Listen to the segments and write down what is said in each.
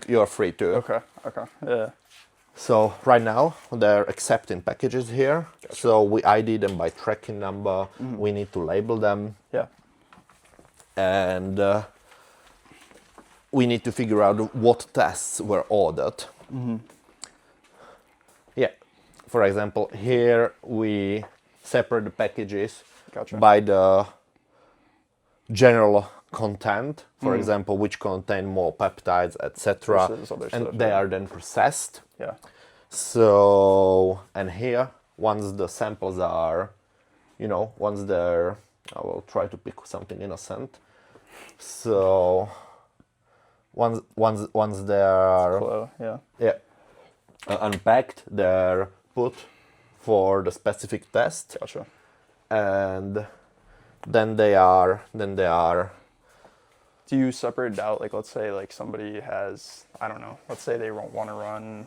you're free to. Okay. Yeah. So right now they're accepting packages here. Gotcha. So we ID them by tracking number. We need to label them. Yeah. And we need to figure out what tests were ordered. Yeah. For example, here we separate the packages Gotcha. by the general content. For example, which contain more peptides, etc. Versus other And stuff, they yeah. are then processed. Yeah. So, and here, once the samples are, once they're, I will try to pick something innocent. So, once they're Flow. Yeah. unpacked, they're put for the specific test, Gotcha. and then they are. Do you separate it out? Like, let's say, like somebody has, I don't know. Let's say they want to run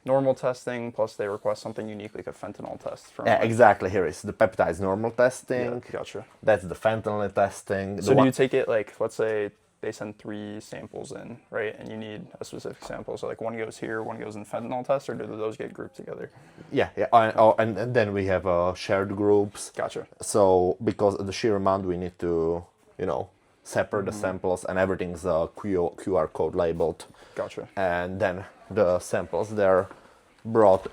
normal testing, plus they request something unique, like a fentanyl test. From Yeah, exactly. Here is the peptides normal testing. Yeah, gotcha. That's the fentanyl testing. So do you take it like, let's say they send 3 samples in, right? And you need a specific sample. So like one goes here, one goes in fentanyl test, or do those get grouped together? Yeah. And then we have shared groups. Gotcha. So because of the sheer amount, we need to, separate the samples, and everything's QR code labeled. Gotcha. And then the samples, they're brought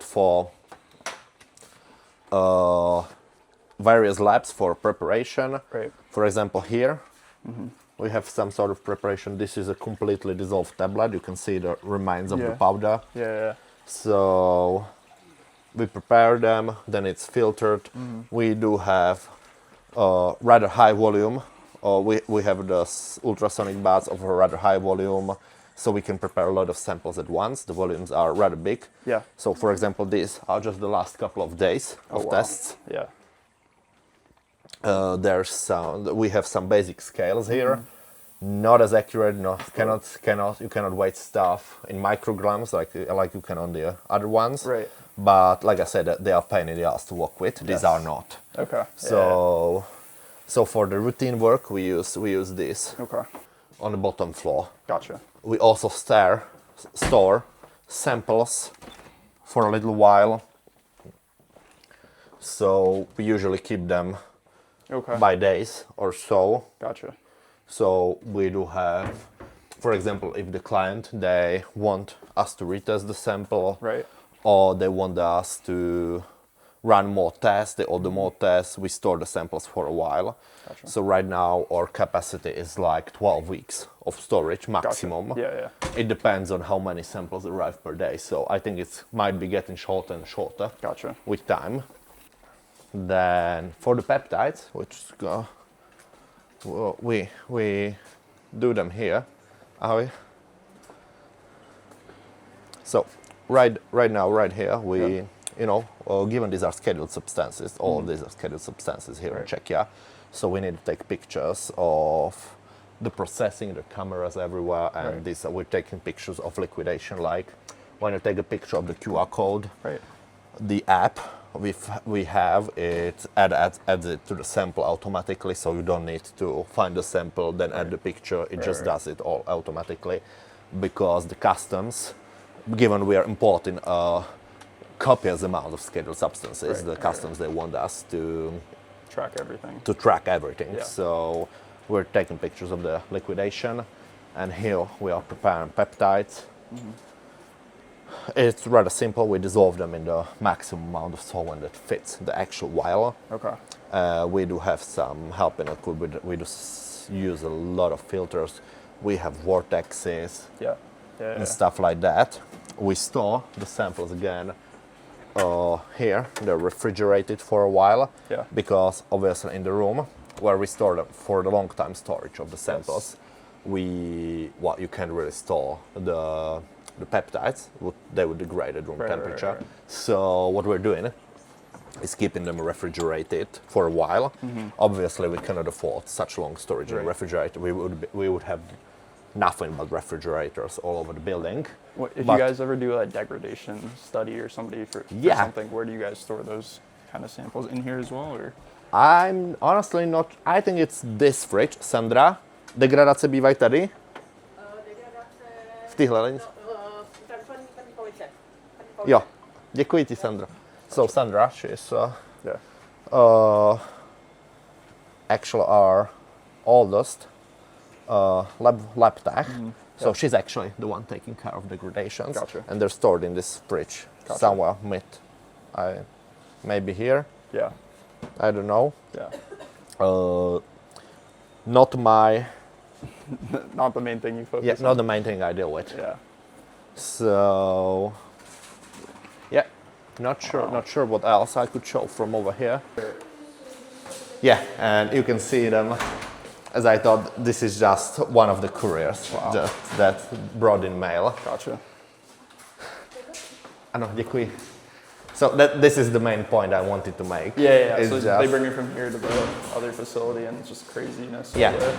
for various labs for preparation. Right. For example, here we have some sort of preparation. This is a completely dissolved tablet. You can see the remains of the Yeah. powder. Yeah. So we prepare them, then it's filtered. We do have rather high volume. We have the ultrasonic baths of a rather high volume, so we can prepare a lot of samples at once. The volumes are rather big. Yeah. So for example, these are just the last couple of days of tests. Yeah. We have some basic scales here. Not as accurate. You cannot weight stuff in micrograms like you can on the other ones. Right. But like I said, they are pain in the ass to work with. These are not. Okay. So for the routine work, we use this Okay. on the bottom floor. Gotcha. We also store samples for a little while. So we usually keep them Okay. by days or so. Gotcha. So we do have, for example, if the client, they want us to retest the sample, Right. or they want us to run more tests, they order more tests, we store the samples for a while. Gotcha. So right now our capacity is like 12 weeks of storage maximum. Gotcha. Yeah. It depends on how many samples arrive per day. So I think it might be getting shorter and shorter Gotcha. with time. Then for the peptides, which we do them here. So right now, right here, we given these are scheduled substances, all these are scheduled substances here in Czechia. So we need to take pictures of the processing, the cameras everywhere, and we're taking pictures of liquidation. Like when you take a picture of the QR code, Right. the app we have it adds it to the sample automatically, so you don't need to find the sample then add the picture. It just does it all automatically, because the customs, given we are importing a copious amount of scheduled substances, the customs they want us to Track everything. track everything. Yeah. So we're taking pictures of the liquidation, and here we are preparing peptides. It's rather simple. We dissolve them in the maximum amount of solvent that fits the actual vial. Okay. We do have some help in it. We just use a lot of filters. We have vortexes Yeah. and stuff like that. We store the samples again here. They're refrigerated for a while, Yeah. because obviously in the room where we store them for the long time storage of the samples, you can't really store the peptides. They would degrade at room temperature. Right. So what we're doing is keeping them refrigerated for a while. Obviously, we cannot afford such long storage in a refrigerator. We would have nothing but refrigerators all over the building. If you guys ever do a degradation study or somebody for something, where do you guys store those kind of samples? In here as well, or? I'm honestly not. I think it's this fridge, Sandra. Degradace bývají tady? Degradace v téhle linii? Jo, děkuji ti, Sandra. So Sandra, she's actually our oldest lab tech. So she's actually the one taking care of the gradations. Gotcha. And they're stored in this fridge somewhere maybe here. Yeah. I don't know. Yeah. Not my, Not the main thing you focus on. not the main thing I deal with. Yeah. So, yeah, not sure what else I could show from over here. Yeah, and you can see them. As I thought, this is just one of the couriers that brought in mail. Gotcha. Ano, děkuji. So this is the main point I wanted to make. Yeah. It's So just, they bring it from here to the other facility, and it's just craziness. Yeah, over there.